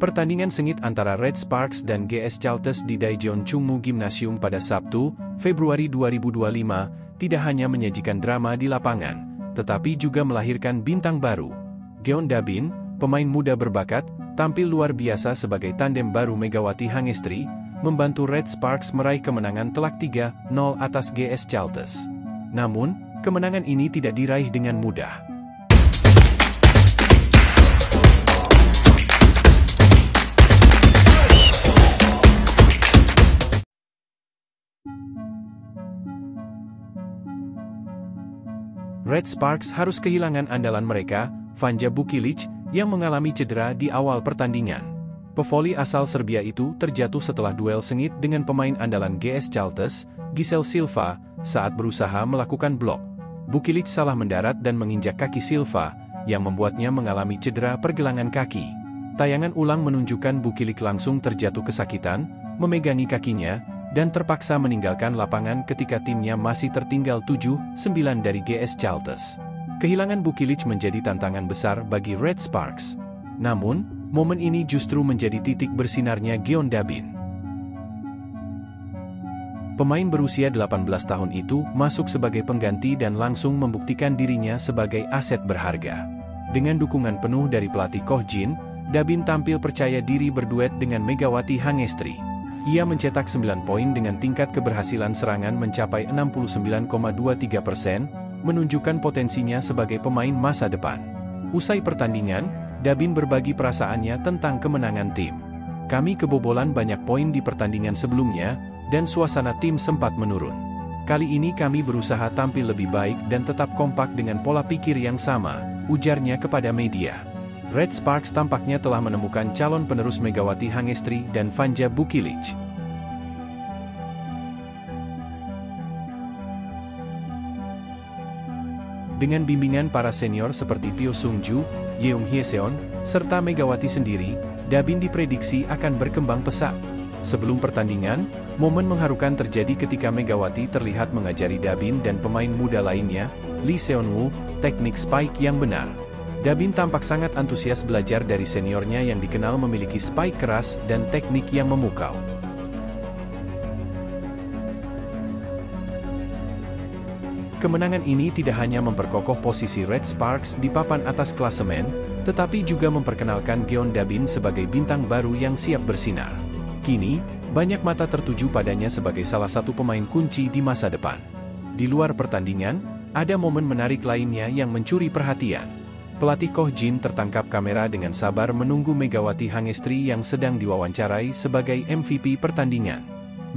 Pertandingan sengit antara Red Sparks dan GS Chalters di Daejeon Chungmu Gymnasium pada Sabtu, Februari 2025, tidak hanya menyajikan drama di lapangan, tetapi juga melahirkan bintang baru. Geon Dabin, pemain muda berbakat, tampil luar biasa sebagai tandem baru Megawati Hangestri, membantu Red Sparks meraih kemenangan telak 3-0 atas GS Chalters. Namun, kemenangan ini tidak diraih dengan mudah. Red Sparks harus kehilangan andalan mereka, Vanja Bukilic, yang mengalami cedera di awal pertandingan. Pevoli asal Serbia itu terjatuh setelah duel sengit dengan pemain andalan GS Chalters, Giselle Silva, saat berusaha melakukan blok. Bukilic salah mendarat dan menginjak kaki Silva, yang membuatnya mengalami cedera pergelangan kaki. Tayangan ulang menunjukkan Bukilic langsung terjatuh kesakitan, memegangi kakinya, dan terpaksa meninggalkan lapangan ketika timnya masih tertinggal 7-9 dari GS Chalters. Kehilangan Bukilic menjadi tantangan besar bagi Red Sparks. Namun, momen ini justru menjadi titik bersinarnya Geon Dabin. Pemain berusia 18 tahun itu masuk sebagai pengganti dan langsung membuktikan dirinya sebagai aset berharga. Dengan dukungan penuh dari pelatih Koh Jin, Dabin tampil percaya diri berduet dengan Megawati Hangestri. Ia mencetak 9 poin dengan tingkat keberhasilan serangan mencapai 69,23%, menunjukkan potensinya sebagai pemain masa depan. Usai pertandingan, Dabin berbagi perasaannya tentang kemenangan tim. Kami kebobolan banyak poin di pertandingan sebelumnya, dan suasana tim sempat menurun. Kali ini kami berusaha tampil lebih baik dan tetap kompak dengan pola pikir yang sama, ujarnya kepada media. Red Sparks tampaknya telah menemukan calon penerus Megawati Hangestri dan Vanja Bukilic. Dengan bimbingan para senior seperti Teo Sungju, Yeong Hyeseon, serta Megawati sendiri, Dabin diprediksi akan berkembang pesat. Sebelum pertandingan, momen mengharukan terjadi ketika Megawati terlihat mengajari Dabin dan pemain muda lainnya, Lee Seon-woo, teknik spike yang benar. Dabin tampak sangat antusias belajar dari seniornya yang dikenal memiliki spike keras dan teknik yang memukau. Kemenangan ini tidak hanya memperkokoh posisi Red Sparks di papan atas klasemen, tetapi juga memperkenalkan Geon Dabin sebagai bintang baru yang siap bersinar. Kini, banyak mata tertuju padanya sebagai salah satu pemain kunci di masa depan. Di luar pertandingan, ada momen menarik lainnya yang mencuri perhatian. Pelatih Koh Jin tertangkap kamera dengan sabar menunggu Megawati Hangestri yang sedang diwawancarai sebagai MVP pertandingan.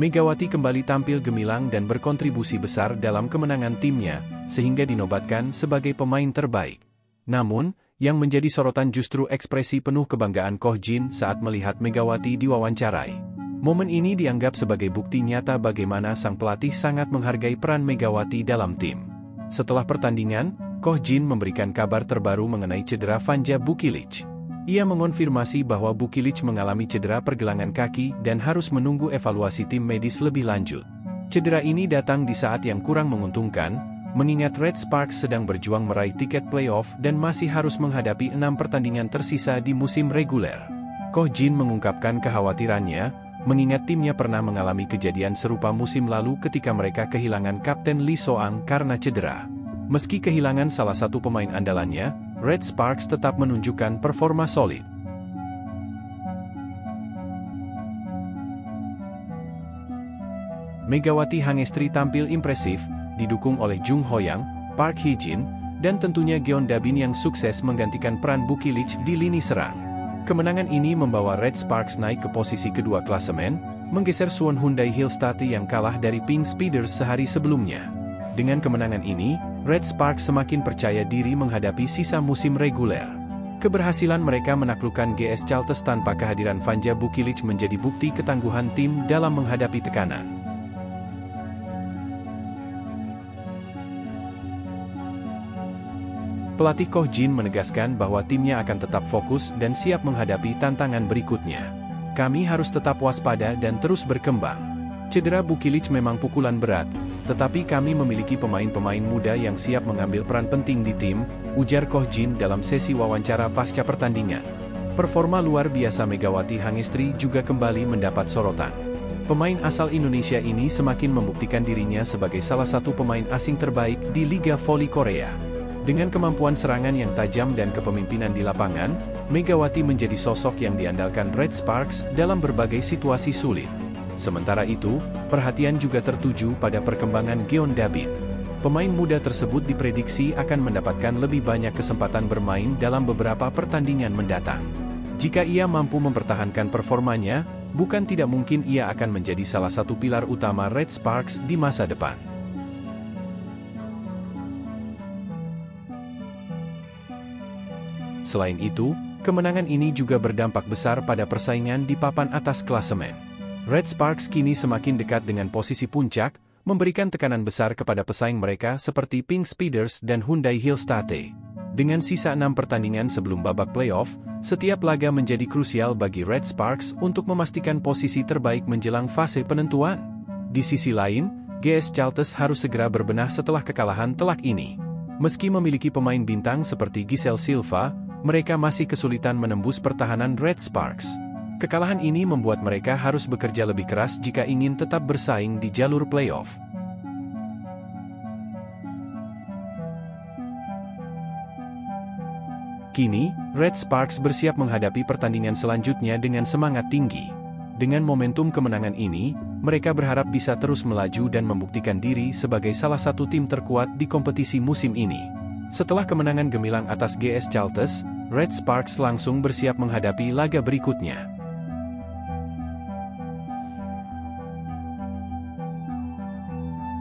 Megawati kembali tampil gemilang dan berkontribusi besar dalam kemenangan timnya, sehingga dinobatkan sebagai pemain terbaik. Namun, yang menjadi sorotan justru ekspresi penuh kebanggaan Koh Jin saat melihat Megawati diwawancarai. Momen ini dianggap sebagai bukti nyata bagaimana sang pelatih sangat menghargai peran Megawati dalam tim. Setelah pertandingan, Koh Jin memberikan kabar terbaru mengenai cedera Vanja Bukilic. Ia mengonfirmasi bahwa Bukilic mengalami cedera pergelangan kaki dan harus menunggu evaluasi tim medis lebih lanjut. Cedera ini datang di saat yang kurang menguntungkan, mengingat Red Sparks sedang berjuang meraih tiket playoff dan masih harus menghadapi 6 pertandingan tersisa di musim reguler. Koh Jin mengungkapkan kekhawatirannya, mengingat timnya pernah mengalami kejadian serupa musim lalu ketika mereka kehilangan Kapten Lee Soang karena cedera. Meski kehilangan salah satu pemain andalannya, Red Sparks tetap menunjukkan performa solid. Megawati Hangestri tampil impresif, didukung oleh Jung Hoyang, Park Hee-jin, dan tentunya Geon Dabin yang sukses menggantikan peran Bukilic di lini serang. Kemenangan ini membawa Red Sparks naik ke posisi kedua klasemen, menggeser Suwon Hyundai Hillstad yang kalah dari Pink Speeders sehari sebelumnya. Dengan kemenangan ini, Red Sparks semakin percaya diri menghadapi sisa musim reguler. Keberhasilan mereka menaklukkan GS Chalters tanpa kehadiran Vanja Bukilic menjadi bukti ketangguhan tim dalam menghadapi tekanan. Pelatih Koh Jin menegaskan bahwa timnya akan tetap fokus dan siap menghadapi tantangan berikutnya. Kami harus tetap waspada dan terus berkembang. Cedera Bukilic memang pukulan berat, tetapi kami memiliki pemain-pemain muda yang siap mengambil peran penting di tim, ujar Koh Jin dalam sesi wawancara pasca pertandingan. Performa luar biasa Megawati Hangestri juga kembali mendapat sorotan. Pemain asal Indonesia ini semakin membuktikan dirinya sebagai salah satu pemain asing terbaik di Liga Voli Korea. Dengan kemampuan serangan yang tajam dan kepemimpinan di lapangan, Megawati menjadi sosok yang diandalkan Red Sparks dalam berbagai situasi sulit. Sementara itu, perhatian juga tertuju pada perkembangan Geon Dabin. Pemain muda tersebut diprediksi akan mendapatkan lebih banyak kesempatan bermain dalam beberapa pertandingan mendatang. Jika ia mampu mempertahankan performanya, bukan tidak mungkin ia akan menjadi salah satu pilar utama Red Sparks di masa depan. Selain itu, kemenangan ini juga berdampak besar pada persaingan di papan atas klasemen. Red Sparks kini semakin dekat dengan posisi puncak, memberikan tekanan besar kepada pesaing mereka seperti Pink Speeders dan Hyundai Hillstate. Dengan sisa 6 pertandingan sebelum babak playoff, setiap laga menjadi krusial bagi Red Sparks untuk memastikan posisi terbaik menjelang fase penentuan. Di sisi lain, GS Chalters harus segera berbenah setelah kekalahan telak ini. Meski memiliki pemain bintang seperti Giselle Silva, mereka masih kesulitan menembus pertahanan Red Sparks. Kekalahan ini membuat mereka harus bekerja lebih keras jika ingin tetap bersaing di jalur playoff. Kini, Red Sparks bersiap menghadapi pertandingan selanjutnya dengan semangat tinggi. Dengan momentum kemenangan ini, mereka berharap bisa terus melaju dan membuktikan diri sebagai salah satu tim terkuat di kompetisi musim ini. Setelah kemenangan gemilang atas GS Chalters, Red Sparks langsung bersiap menghadapi laga berikutnya.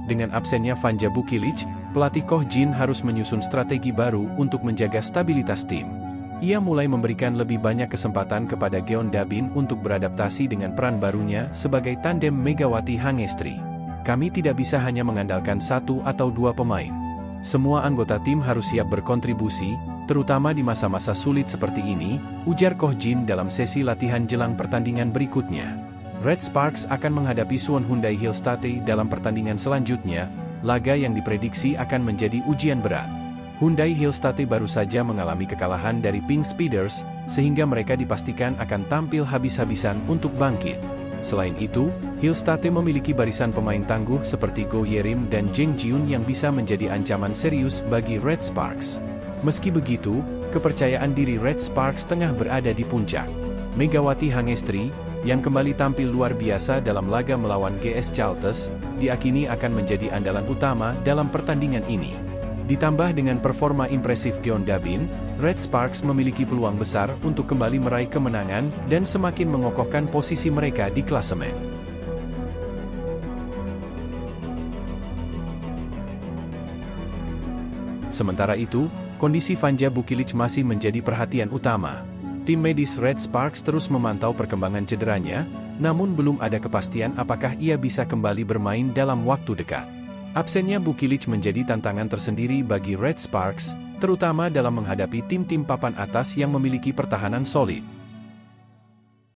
Dengan absennya Vanja Bukilic, pelatih Koh Jin harus menyusun strategi baru untuk menjaga stabilitas tim. Ia mulai memberikan lebih banyak kesempatan kepada Geon Dabin untuk beradaptasi dengan peran barunya sebagai tandem Megawati Hangestri. Kami tidak bisa hanya mengandalkan 1 atau 2 pemain. Semua anggota tim harus siap berkontribusi, terutama di masa-masa sulit seperti ini, ujar Koh Jin dalam sesi latihan jelang pertandingan berikutnya. Red Sparks akan menghadapi Suwon Hyundai Hillstate dalam pertandingan selanjutnya, laga yang diprediksi akan menjadi ujian berat. Hyundai Hillstate baru saja mengalami kekalahan dari Pink Speeders, sehingga mereka dipastikan akan tampil habis-habisan untuk bangkit. Selain itu, Hillstate memiliki barisan pemain tangguh seperti Go Yerim dan Jeng Jiun yang bisa menjadi ancaman serius bagi Red Sparks. Meski begitu, kepercayaan diri Red Sparks tengah berada di puncak. Megawati Hangestri, yang kembali tampil luar biasa dalam laga melawan GS Chalters, diakini akan menjadi andalan utama dalam pertandingan ini. Ditambah dengan performa impresif Geon Dabin, Red Sparks memiliki peluang besar untuk kembali meraih kemenangan dan semakin mengokohkan posisi mereka di klasemen. Sementara itu, kondisi Vanja Bukilic masih menjadi perhatian utama. Tim medis Red Sparks terus memantau perkembangan cederanya, namun belum ada kepastian apakah ia bisa kembali bermain dalam waktu dekat. Absennya Bukilic menjadi tantangan tersendiri bagi Red Sparks, terutama dalam menghadapi tim-tim papan atas yang memiliki pertahanan solid.